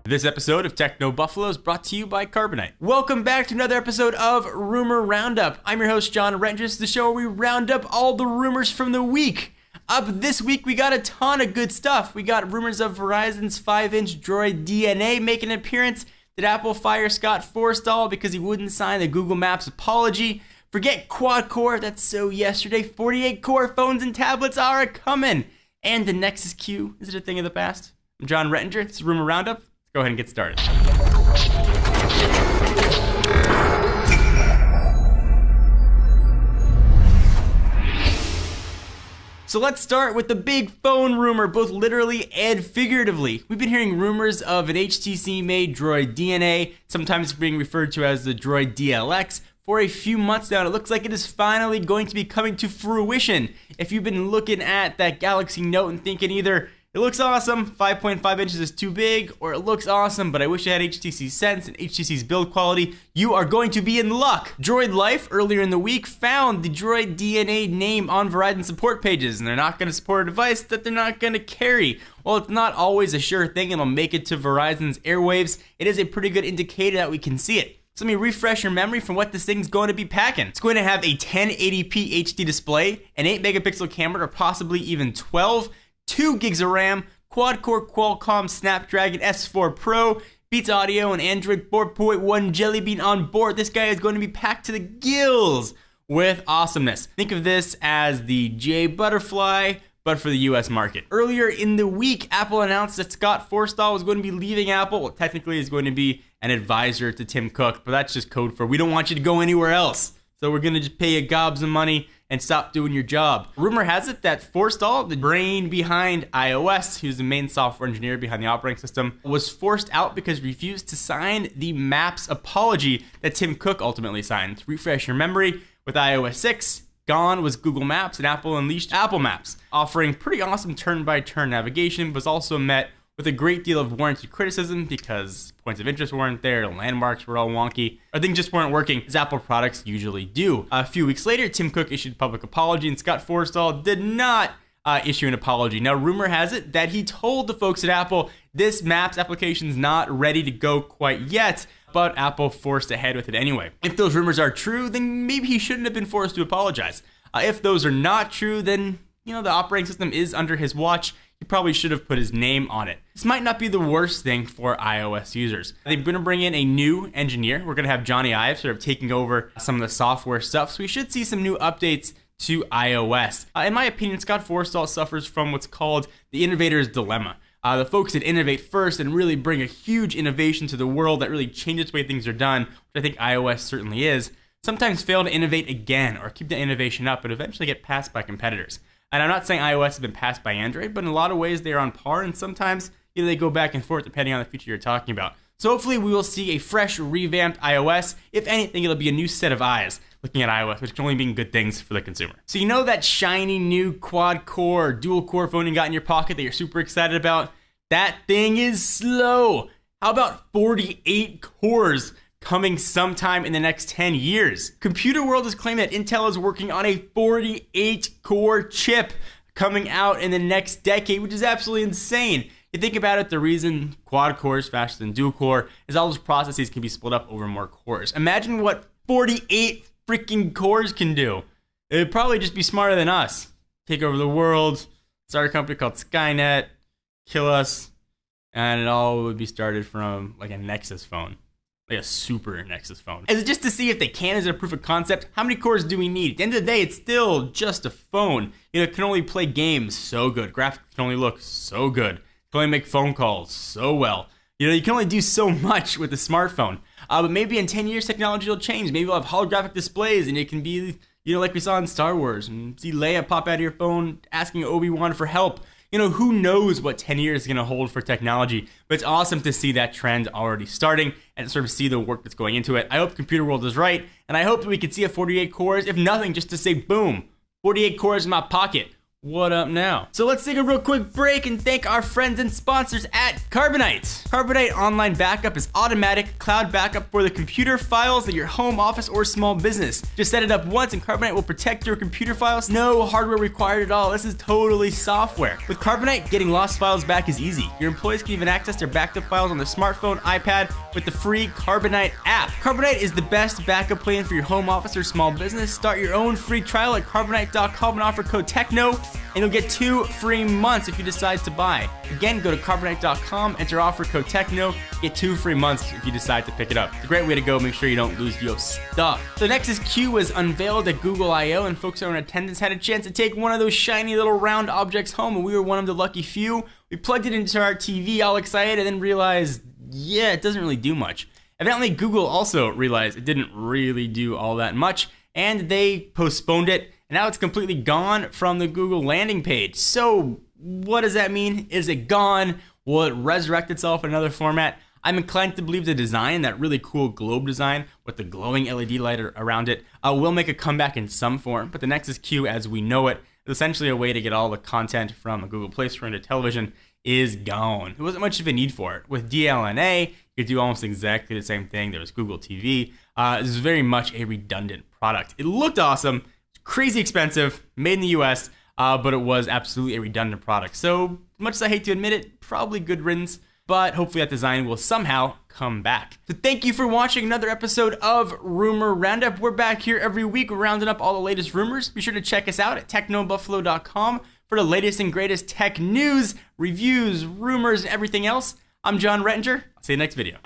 This episode of Techno Buffalo is brought to you by Carbonite. Welcome back to another episode of Rumor Roundup. I'm your host, John Rentges, the show where we round up all the rumors from the week. Up this week, we got a ton of good stuff. We got rumors of Verizon's 5-inch Droid DNA making an appearance. Did Apple fire Scott Forstall because he wouldn't sign the Google Maps apology? Forget quad-core, that's so yesterday. 48-core phones and tablets are a-coming. And the Nexus Q, is it a thing of the past? I'm John Rettinger, this is Rumor Roundup. Go ahead and get started. So let's start with the big phone rumor, both literally and figuratively. We've been hearing rumors of an HTC-made Droid DNA, sometimes being referred to as the Droid DLX, for a few months now. And it looks like it is finally going to be coming to fruition. If you've been looking at that Galaxy Note and thinking either it looks awesome, 5.5 inches is too big, or it looks awesome, but I wish I had HTC's sense and HTC's build quality, you are going to be in luck. Droid Life, earlier in the week, found the Droid DNA name on Verizon support pages, and they're not going to support a device that they're not going to carry. Well, it's not always a sure thing it'll make it to Verizon's airwaves. It is a pretty good indicator that we can see it. So let me refresh your memory from what this thing's going to be packing. It's going to have a 1080p HD display, an 8-megapixel camera, or possibly even 12, 2 gigs of RAM, quad-core Qualcomm Snapdragon S4 Pro, Beats Audio, and Android 4.1 Jelly Bean on board. This guy is going to be packed to the gills with awesomeness. Think of this as the J Butterfly, but for the US market. Earlier in the week, Apple announced that Scott Forstall was going to be leaving Apple. Well, technically he's going to be an advisor to Tim Cook, but that's just code for we don't want you to go anywhere else. So we're going to just pay you gobs of money and stop doing your job. Rumor has it that Forstall, the brain behind iOS, who's the main software engineer behind the operating system, was forced out because he refused to sign the Maps apology that Tim Cook ultimately signed. To refresh your memory, with iOS 6, gone was Google Maps, and Apple unleashed Apple Maps, offering pretty awesome turn-by-turn navigation, but was also met with a great deal of warranty criticism because points of interest weren't there, landmarks were all wonky, or things just weren't working as Apple products usually do. A few weeks later, Tim Cook issued a public apology, and Scott Forstall did not issue an apology. Now, rumor has it that he told the folks at Apple, this Maps application's not ready to go quite yet, but Apple forced ahead with it anyway. If those rumors are true, then maybe he shouldn't have been forced to apologize. If those are not true, then, the operating system is under his watch. He probably should have put his name on it. This might not be the worst thing for iOS users. They're going to bring in a new engineer. We're going to have Johnny Ive sort of taking over some of the software stuff, so we should see some new updates to iOS. In my opinion, Scott Forstall suffers from what's called the innovator's dilemma. The folks that innovate first and really bring a huge innovation to the world that really changes the way things are done, which I think iOS certainly is, sometimes fail to innovate again or keep the innovation up and eventually get passed by competitors. And I'm not saying iOS has been passed by Android, but in a lot of ways they're on par, and sometimes they go back and forth depending on the feature you're talking about. So hopefully we will see a fresh, revamped iOS. If anything, it'll be a new set of eyes looking at iOS, which can only mean good things for the consumer. So that shiny new quad-core, dual-core phone you got in your pocket that you're super excited about? That thing is slow. How about 48 cores? Coming sometime in the next 10 years. Computer World is claiming that Intel is working on a 48-core chip coming out in the next decade, which is absolutely insane. You think about it, the reason quad-core is faster than dual-core is all those processes can be split up over more cores. Imagine what 48 freaking cores can do. It would probably just be smarter than us. Take over the world, start a company called Skynet, kill us, and it all would be started from like a Nexus phone. Like a super Nexus phone. Is it just to see if they can? Is it a proof of concept? How many cores do we need? At the end of the day, it's still just a phone. It can only play games so good. Graphics can only look so good. It can only make phone calls so well. You can only do so much with a smartphone. But maybe in 10 years, technology will change. Maybe we'll have holographic displays and it can be, like we saw in Star Wars and see Leia pop out of your phone asking Obi-Wan for help. Who knows what 10 years is going to hold for technology, but it's awesome to see that trend already starting and sort of see the work that's going into it. I hope Computer World is right, and I hope that we can see a 48 cores, if nothing, just to say, boom, 48 cores in my pocket. what up now? So let's take a real quick break and thank our friends and sponsors at Carbonite. Carbonite Online Backup is automatic cloud backup for the computer files at your home office or small business. Just set it up once and Carbonite will protect your computer files. No hardware required at all. This is totally software. With Carbonite, getting lost files back is easy. Your employees can even access their backed up files on their smartphone, iPad with the free Carbonite app. Carbonite is the best backup plan for your home office or small business. Start your own free trial at carbonite.com and offer code TECHNO, and you'll get 2 free months if you decide to buy. Again, go to carbonite.com, enter offer code TECHNO, get 2 free months if you decide to pick it up. It's a great way to go. Make sure you don't lose your stuff. The Nexus Q was unveiled at Google I/O, and folks who were in attendance had a chance to take one of those shiny little round objects home, and we were one of the lucky few. We plugged it into our TV all excited and then realized, yeah, it doesn't really do much. Evidently, Google also realized it didn't really do all that much, and they postponed it. And now it's completely gone from the Google landing page. So what does that mean? Is it gone? Will it resurrect itself in another format? I'm inclined to believe the design, that really cool globe design with the glowing LED light around it, will make a comeback in some form. But the Nexus Q, as we know it, is essentially a way to get all the content from a Google Play Store into television, is gone. There wasn't much of a need for it. With DLNA, you could do almost exactly the same thing. There was Google TV. This is very much a redundant product. It looked awesome. Crazy expensive, made in the US, but it was absolutely a redundant product. So, much as I hate to admit it, probably good riddance, but hopefully that design will somehow come back. So thank you for watching another episode of Rumor Roundup. We're back here every week rounding up all the latest rumors. Be sure to check us out at technobuffalo.com for the latest and greatest tech news, reviews, rumors, and everything else. I'm John Rettinger. I'll see you next video.